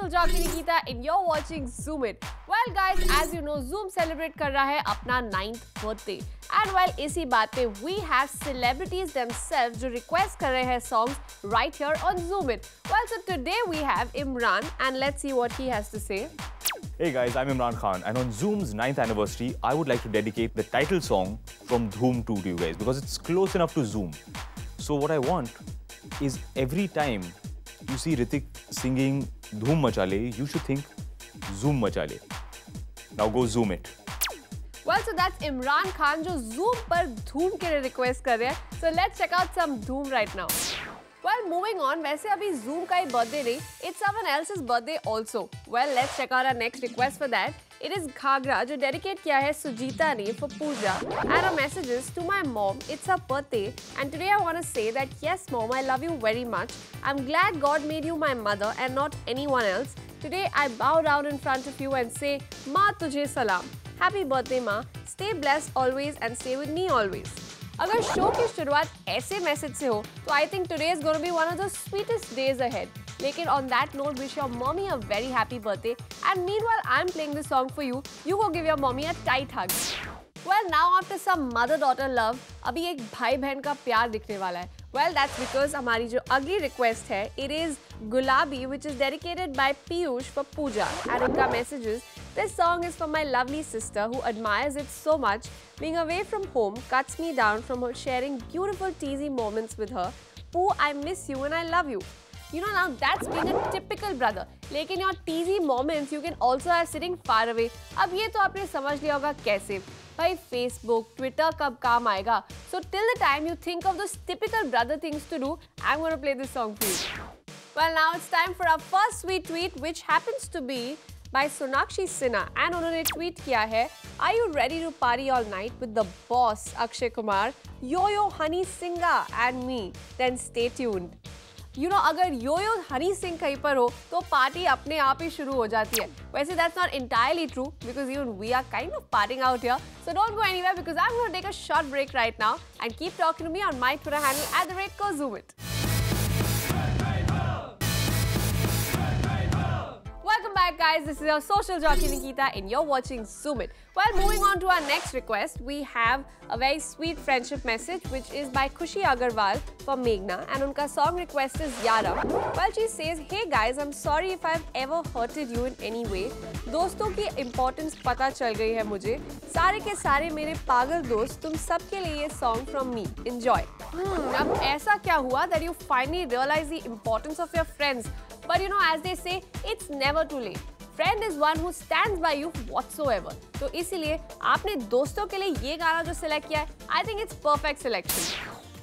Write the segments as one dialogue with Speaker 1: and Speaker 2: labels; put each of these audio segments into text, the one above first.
Speaker 1: social jockey Nikita and you're watching Zoom It. Well guys, as you know, Zoom celebrate कर रहा है अपना 9th birthday. And while इसी बात पे we have celebrities themselves जो request कर रहे हैं songs right here on Zoom It. Well, so today we have Imran and let's see what he has to say.
Speaker 2: Hey guys, I'm Imran Khan and on Zoom's 9th anniversary, I would like to dedicate the title song from Dhoom 2 to you guys because it's close enough to Zoom. So what I want is every time you see Hrithik singing Dhoom Macha Le, you should think Zoom Macha Le. Now go Zoom it.
Speaker 1: Well, so that's Imran Khan जो Zoom पर धूम के लिए request कर रहे हैं. So let's check out some Dhoom right now. Well, moving on, वैसे अभी Zoom का ही birthday नहीं, it's someone else's birthday also. Well, let's check out our next request for that. It is Ghagra जो dedicate किया है सुजीता ने for Pooja and her messages to my mom. It's her birthday and today I want to say that yes mom, I love you very much. I'm glad God made you my mother and not anyone else. Today I bow down in front of you and say माँ तुझे सलाम. Happy birthday माँ. Stay blessed always and stay with me always. अगर show की शुरुआत ऐसे message से हो तो I think today is going to be one of the sweetest days ahead. लेकिन on that note, wish your mommy a very happy birthday. And meanwhile, I'm playing this song for you. You go give your mommy a tight hug. Well, now after some mother-daughter love, अभी एक भाई-बहन का प्यार दिखने वाला है. Well, that's because हमारी जो अगली request है, it is Gulabi, which is dedicated by Piyush for Pooja. And उनका message is, this song is for my lovely sister who admires it so much. Being away from home cuts me down from her sharing beautiful teasy moments with her. Poo, I miss you and I love you. You know, now that's being a typical brother. लेकिन your teasy moments you can also have sitting far away. अब ये तो आपने समझ लिया होगा कैसे. भाई Facebook, Twitter कब काम आएगा? So till the time you think of those typical brother things to do, I'm going to play this song for you. Well, now it's time for our first sweet tweet, which happens to be by Sonakshi Sinha. And उन्होंने tweet किया है, Are you ready to party all night with the boss Akshay Kumar, Yo-Yo Honey Singha and me? Then stay tuned. You know, अगर yo-yo Honey Singh कहीं पर हो तो party अपने आप ही शुरू हो जाती है. वैसे that's not entirely true because even we are kind of partying out here. So don't go anywhere because I'm going to take a short break right now and keep talking to me on my Twitter handle @KoZoomIt. Welcome back guys, this is your social jockey Nikita and you're watching Zoom It. Well, moving on to our next request, we have a very sweet friendship message which is by Khushi Agarwal for Meghna and unka song request is Yara. Well, she says, hey guys, I'm sorry if I've ever hurted you in any way. दोस्तों की importance पता चल गई है मुझे. सारे के सारे मेरे पागल दोस्त, तुम सबके लिए ये song from me. Enjoy. अब ऐसा क्या हुआ that you finally realize the importance of your friends? But you know, as they say, it's never too late. Friend is one who stands by you whatsoever. तो इसीलिए आपने दोस्तों के लिए ये गाना जो select किया है, I think it's perfect selection.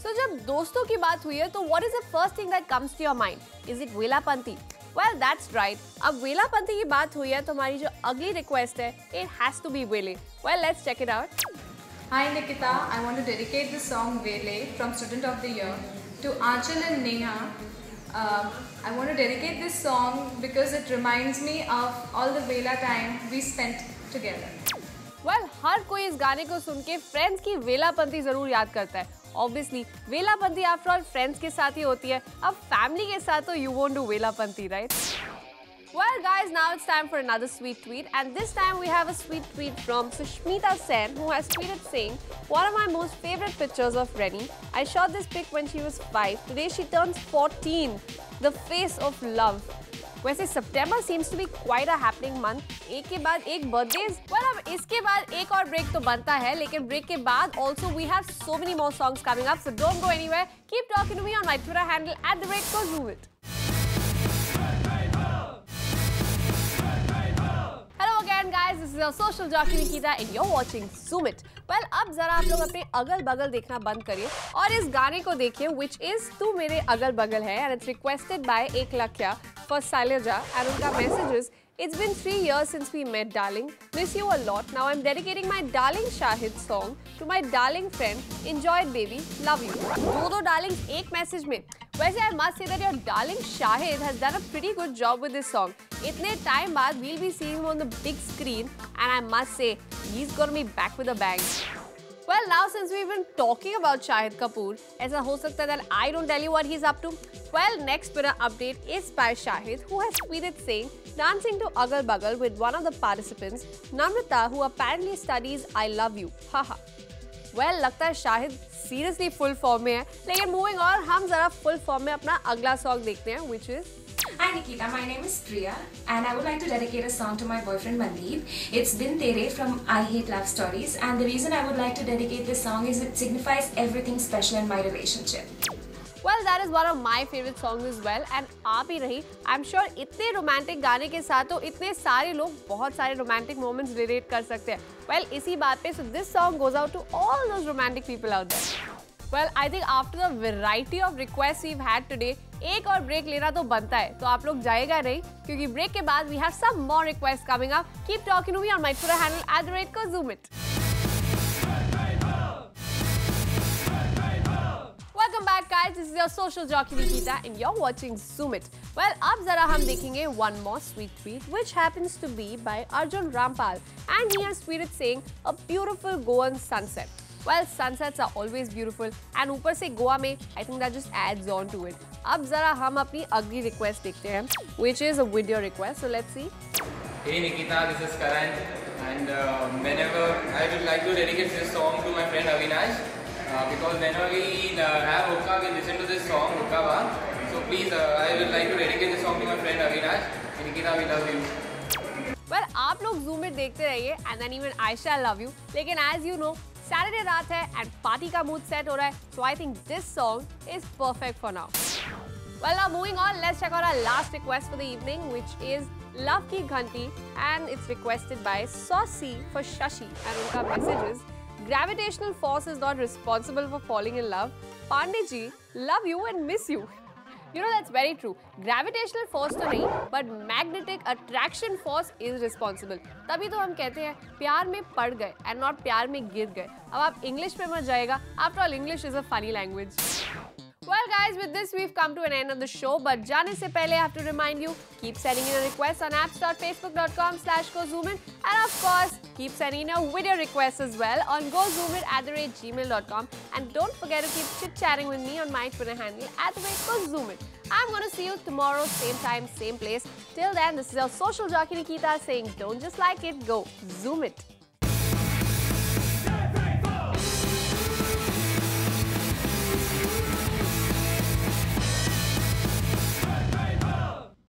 Speaker 1: So जब दोस्तों की बात हुई है, तो what is the first thing that comes to your mind? Is it Velapanti? Well, that's right. अब वेलापंती की बात हुई है, तो हमारी जो अगली request है, it has to be Vele. Well, let's check it out.
Speaker 3: Hi Nikita, I want to dedicate this song Vele from Student of the Year to Aanchal and Neha. I want to dedicate this song because it reminds me of all the Vela time we spent together.
Speaker 1: Well, हर कोई इस गाने को सुन के friends की वेलापंती जरूर याद करता है. Obviously, Velapanti after all friends के साथ ही होती है. अब फैमिली के साथ तो you won't do Velapanti, right? Well guys, now it's time for another sweet tweet and this time we have a sweet tweet from Sushmita Sen who has tweeted saying, one of my most favorite pictures of Rennie. I shot this pic when she was 5. Today she turns 14. The face of love. वैसे September seems to be quite a happening month. एक के बाद एक birthdays. Well, अब इसके बाद एक और break तो बनता है, लेकिन break के बाद also we have so many more songs coming up. So don't go anywhere. Keep talking to me on my Twitter handle @KoZoomIt. Guys, this is your social jockey Nikita and you're watching Zoom It. Well, अब जरा आप लोग अपने अगल-बगल देखना बंद करिए और इस गाने को देखिए which is तू मेरे अगल-बगल है and it's requested by Eklakya for Sailaja and उनका message is, it's been 3 years since we met darling, miss you a lot, now I'm dedicating my darling Shahid song to my darling friend, enjoy it baby, love you. दो darlings एक message में. वैसे I must say that your darling Shahid has done a pretty good job with this song. इतने time बाद we'll be seeing him on the big screen and I must say he's gonna be back with a bang. Well, now since we've been talking about Shahid Kapoor, ऐसा हो सकता है that I don't tell you what he's up to. Well, next bit of update is by Shahid, who has tweeted saying, dancing to Agal Bagal with one of the participants, Namrata, who apparently studies I Love You. Haha. Well, लगता है Shahid seriously full form में है, लेकिन moving on, हम जरा full form में अपना अगला song देखते हैं, which is
Speaker 4: Hi Nikita, my name is Priya and I would like to dedicate a song to my boyfriend Mandeep. It's Bin Tere from I Hate Love Stories, and the reason I would like to dedicate this song is it signifies everything special in my relationship.
Speaker 1: Well, that is one of my favorite songs as well, and आप ही नहीं, I'm sure इतने romantic गाने के साथ तो इतने सारे लोग बहुत सारे romantic moments relate कर सकते हैं. Well, इसी बात पे, so this song goes out to all those romantic people out there. Well, I think after the variety of requests we've had today, एक और break लेना तो बनता है, तो आप लोग जाएगा नहीं, क्योंकि break के बाद we have some more requests coming up. Keep talking to me on my Twitter handle @KoZoomIt. Welcome back, guys. This is your social jockey Nikita, and you're watching Zoom It. Well, अब जरा हम देखेंगे one more sweet tweet, which happens to be by Arjun Rampal, and he has tweeted saying a beautiful Goan sunset. Well, sunsets are always beautiful, and ऊपर से गोवा में, I think that just adds on to it. अब जरा हम अपनी अगली request देखते हैं, which is a video request. So let's see.
Speaker 5: Hey Nikita, this is Karan, and whenever I would like to dedicate this song to my friend Avinash. Because whenever we have hookah, we listen to this song, Hookah Bar. So please, I would like to dedicate this song to my friend Avinash. Nikita, we love you.
Speaker 1: Well, आप लोग Zoom It देखते रहिए, and then even I shall love you. लेकिन as you know, Saturday रात है and party का mood set हो रहा है, so I think this song is perfect for now. Well, now moving on, let's check out our last request for the evening, which is Love Ki Ghanti, and it's requested by Saucy for Shashi, and unka message is, gravitational force is not responsible for falling in love. Pandey ji, love you and miss you. You know, that's very true. Gravitational force तो नहीं, but magnetic attraction force is responsible. तभी तो हम कहते हैं प्यार में पड़ गए and not प्यार में गिर गए. अब आप English पे मत जाएगा. After all, English is a funny language. Well, guys, with this we've come to an end of the show. But जाने से पहले I have to remind you, keep sending in your requests on apps.facebook.com/KoZoomIt, and of course, keep sending in your video requests as well on KoZoomIt@gmail.com. And don't forget to keep chit-chatting with me on my Twitter handle @KoZoomIt. I'm going to see you tomorrow, same time, same place. Till then, this is your social jockey Nikita saying, don't just like it, go Zoom it.